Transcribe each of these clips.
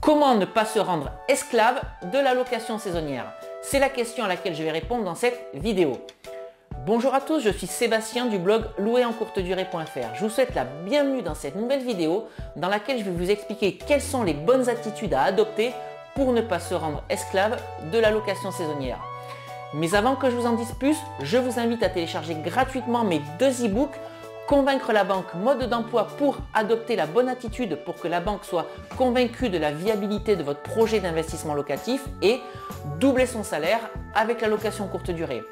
Comment ne pas se rendre esclave de la location saisonnière? C'est la question à laquelle je vais répondre dans cette vidéo. Bonjour à tous, je suis Sébastien du blog louerencourtedurée.fr. Je vous souhaite la bienvenue dans cette nouvelle vidéo dans laquelle je vais vous expliquer quelles sont les bonnes attitudes à adopter pour ne pas se rendre esclave de la location saisonnière. Mais avant que je vous en dise plus, je vous invite à télécharger gratuitement mes deux e-books Convaincre la banque, mode d'emploi pour adopter la bonne attitude pour que la banque soit convaincue de la viabilité de votre projet d'investissement locatif et doubler son salaire avec la location courte durée.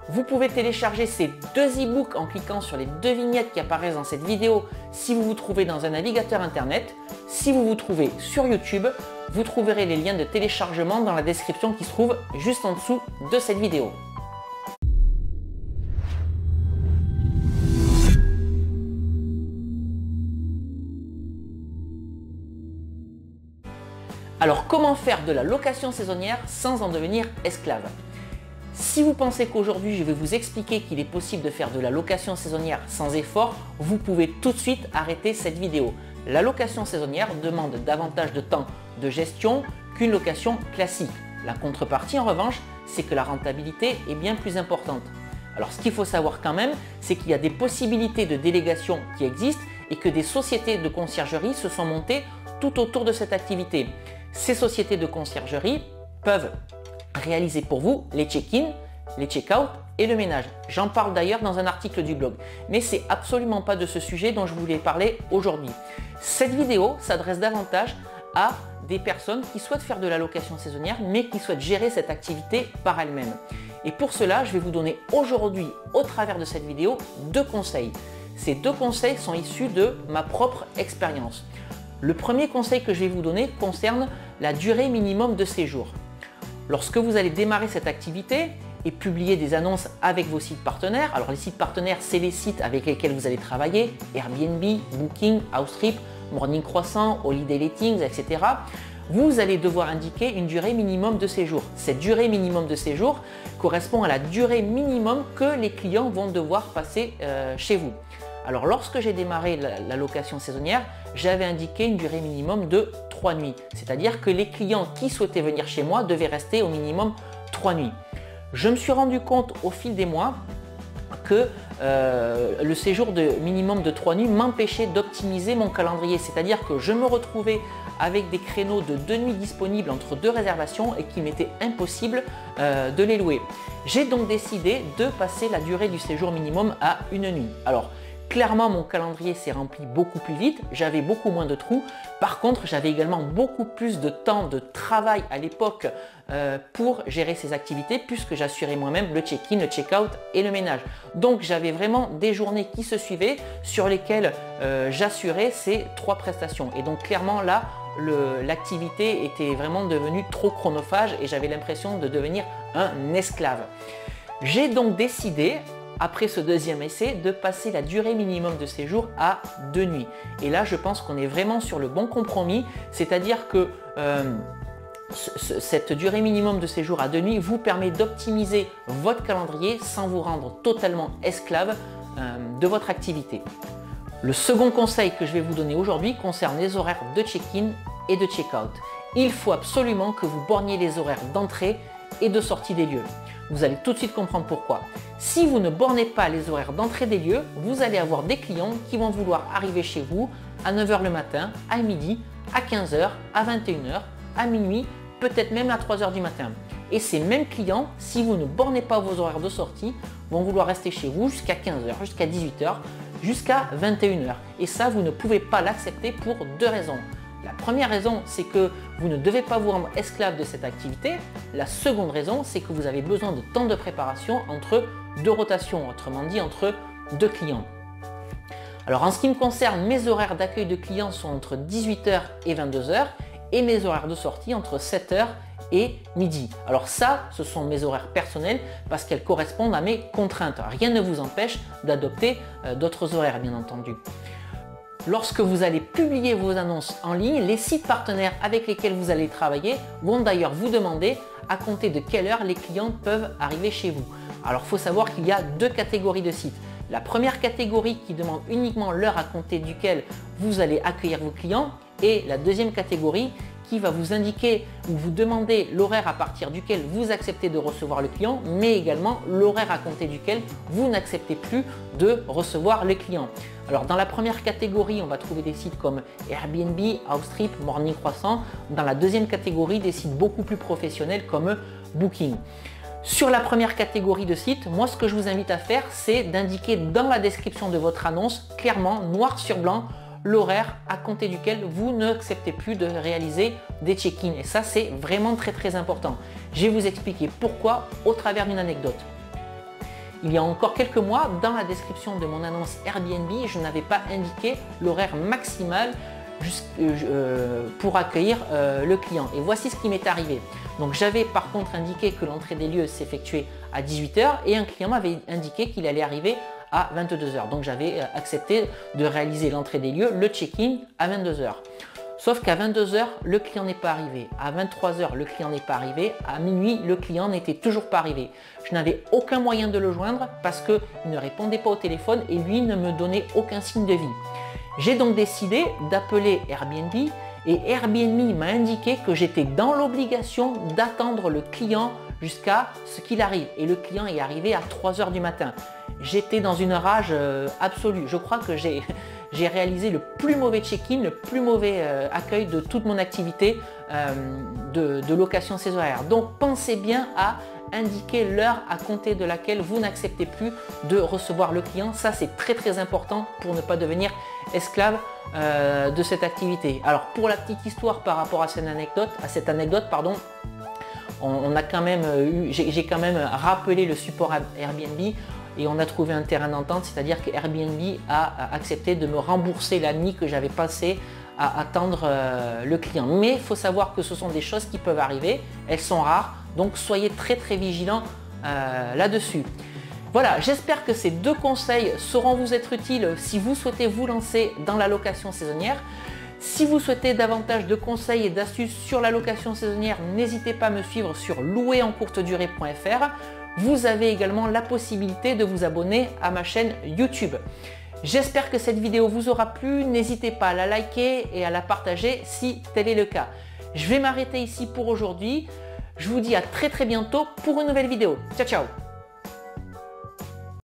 Vous pouvez télécharger ces deux e-books en cliquant sur les deux vignettes qui apparaissent dans cette vidéo si vous vous trouvez dans un navigateur internet. Si vous vous trouvez sur YouTube, vous trouverez les liens de téléchargement dans la description qui se trouve juste en dessous de cette vidéo. Alors comment faire de la location saisonnière sans en devenir esclave? Si vous pensez qu'aujourd'hui je vais vous expliquer qu'il est possible de faire de la location saisonnière sans effort, vous pouvez tout de suite arrêter cette vidéo. La location saisonnière demande davantage de temps de gestion qu'une location classique. La contrepartie en revanche, c'est que la rentabilité est bien plus importante. Alors ce qu'il faut savoir quand même, c'est qu'il y a des possibilités de délégation qui existent et que des sociétés de conciergerie se sont montées tout autour de cette activité. Ces sociétés de conciergerie peuvent réaliser pour vous les check-in, les check-out et le ménage. J'en parle d'ailleurs dans un article du blog. Mais ce n'est absolument pas de ce sujet dont je voulais parler aujourd'hui. Cette vidéo s'adresse davantage à des personnes qui souhaitent faire de la location saisonnière mais qui souhaitent gérer cette activité par elles-mêmes. Et pour cela, je vais vous donner aujourd'hui, au travers de cette vidéo, deux conseils. Ces deux conseils sont issus de ma propre expérience. Le premier conseil que je vais vous donner concerne la durée minimum de séjour. Lorsque vous allez démarrer cette activité et publier des annonces avec vos sites partenaires, alors les sites partenaires, c'est les sites avec lesquels vous allez travailler, Airbnb, Booking, Housetrip, Morning Croissant, Holiday Lettings, etc. Vous allez devoir indiquer une durée minimum de séjour. Cette durée minimum de séjour correspond à la durée minimum que les clients vont devoir passer chez vous. Alors lorsque j'ai démarré la location saisonnière, j'avais indiqué une durée minimum de 3 nuits. C'est-à-dire que les clients qui souhaitaient venir chez moi devaient rester au minimum 3 nuits. Je me suis rendu compte au fil des mois que le séjour de minimum de 3 nuits m'empêchait d'optimiser mon calendrier. C'est-à-dire que je me retrouvais avec des créneaux de 2 nuits disponibles entre deux réservations et qu'il m'était impossible de les louer. J'ai donc décidé de passer la durée du séjour minimum à 1 nuit. Alors, clairement, mon calendrier s'est rempli beaucoup plus vite, j'avais beaucoup moins de trous. Par contre, j'avais également beaucoup plus de temps de travail à l'époque pour gérer ces activités puisque j'assurais moi-même le check-in, le check-out et le ménage. Donc, j'avais vraiment des journées qui se suivaient sur lesquelles j'assurais ces trois prestations. Et donc, clairement, là, l'activité était vraiment devenue trop chronophage et j'avais l'impression de devenir un esclave. J'ai donc décidé, après ce deuxième essai, de passer la durée minimum de séjour à 2 nuits. Et là, je pense qu'on est vraiment sur le bon compromis, c'est-à-dire que cette durée minimum de séjour à 2 nuits vous permet d'optimiser votre calendrier sans vous rendre totalement esclave de votre activité. Le second conseil que je vais vous donner aujourd'hui concerne les horaires de check-in et de check-out. Il faut absolument que vous borniez les horaires d'entrée et de sortie des lieux. Vous allez tout de suite comprendre pourquoi. Si vous ne bornez pas les horaires d'entrée des lieux, vous allez avoir des clients qui vont vouloir arriver chez vous à 9 h le matin, à midi, à 15 h, à 21 h, à minuit, peut-être même à 3 h du matin. Et ces mêmes clients, si vous ne bornez pas vos horaires de sortie, vont vouloir rester chez vous jusqu'à 15 h, jusqu'à 18 h, jusqu'à 21 h. Et ça, vous ne pouvez pas l'accepter pour deux raisons. La première raison, c'est que vous ne devez pas vous rendre esclave de cette activité. La seconde raison, c'est que vous avez besoin de temps de préparation entre deux rotations, autrement dit entre deux clients. Alors en ce qui me concerne, mes horaires d'accueil de clients sont entre 18 h et 22 h et mes horaires de sortie entre 7 h et midi. Alors ça, ce sont mes horaires personnels parce qu'elles correspondent à mes contraintes. Rien ne vous empêche d'adopter d'autres horaires, bien entendu. Lorsque vous allez publier vos annonces en ligne, les sites partenaires avec lesquels vous allez travailler vont d'ailleurs vous demander à compter de quelle heure les clients peuvent arriver chez vous. Alors il faut savoir qu'il y a deux catégories de sites. La première catégorie qui demande uniquement l'heure à compter duquel vous allez accueillir vos clients et la deuxième catégorie qui va vous indiquer ou vous demander l'horaire à partir duquel vous acceptez de recevoir le client, mais également l'horaire à compter duquel vous n'acceptez plus de recevoir le client. Alors dans la première catégorie, on va trouver des sites comme Airbnb, Outstrip, Morning Croissant. Dans la deuxième catégorie, des sites beaucoup plus professionnels comme Booking. Sur la première catégorie de sites, moi ce que je vous invite à faire, c'est d'indiquer dans la description de votre annonce, clairement, noir sur blanc, l'horaire à compter duquel vous n'acceptez plus de réaliser des check-in. Et ça, c'est vraiment très important. Je vais vous expliquer pourquoi au travers d'une anecdote. Il y a encore quelques mois, dans la description de mon annonce Airbnb, je n'avais pas indiqué l'horaire maximal pour accueillir le client. Et voici ce qui m'est arrivé. Donc j'avais par contre indiqué que l'entrée des lieux s'effectuait à 18 h et un client m'avait indiqué qu'il allait arriver à 22 h. Donc j'avais accepté de réaliser l'entrée des lieux, le check-in à 22 h. Sauf qu'à 22 h, le client n'est pas arrivé. À 23 h, le client n'est pas arrivé. À minuit, le client n'était toujours pas arrivé. Je n'avais aucun moyen de le joindre parce qu'il ne répondait pas au téléphone et lui ne me donnait aucun signe de vie. J'ai donc décidé d'appeler Airbnb et Airbnb m'a indiqué que j'étais dans l'obligation d'attendre le client jusqu'à ce qu'il arrive. Et le client est arrivé à 3 h du matin. J'étais dans une rage absolue. Je crois que j'ai réalisé le plus mauvais check-in, le plus mauvais accueil de toute mon activité de location saisonnière. Donc pensez bien à indiquer l'heure à compter de laquelle vous n'acceptez plus de recevoir le client. Ça, c'est très important pour ne pas devenir esclave de cette activité. Alors pour la petite histoire par rapport à cette anecdote, on a quand même j'ai quand même rappelé le support Airbnb et on a trouvé un terrain d'entente, c'est-à-dire que Airbnb a accepté de me rembourser la nuit que j'avais passée à attendre le client. Mais il faut savoir que ce sont des choses qui peuvent arriver, elles sont rares, donc soyez très vigilants là-dessus. Voilà, j'espère que ces deux conseils sauront vous être utiles si vous souhaitez vous lancer dans la location saisonnière. Si vous souhaitez davantage de conseils et d'astuces sur la location saisonnière, n'hésitez pas à me suivre sur louerencourtedurée.fr. Vous avez également la possibilité de vous abonner à ma chaîne YouTube. J'espère que cette vidéo vous aura plu. N'hésitez pas à la liker et à la partager si tel est le cas. Je vais m'arrêter ici pour aujourd'hui. Je vous dis à très bientôt pour une nouvelle vidéo. Ciao ciao!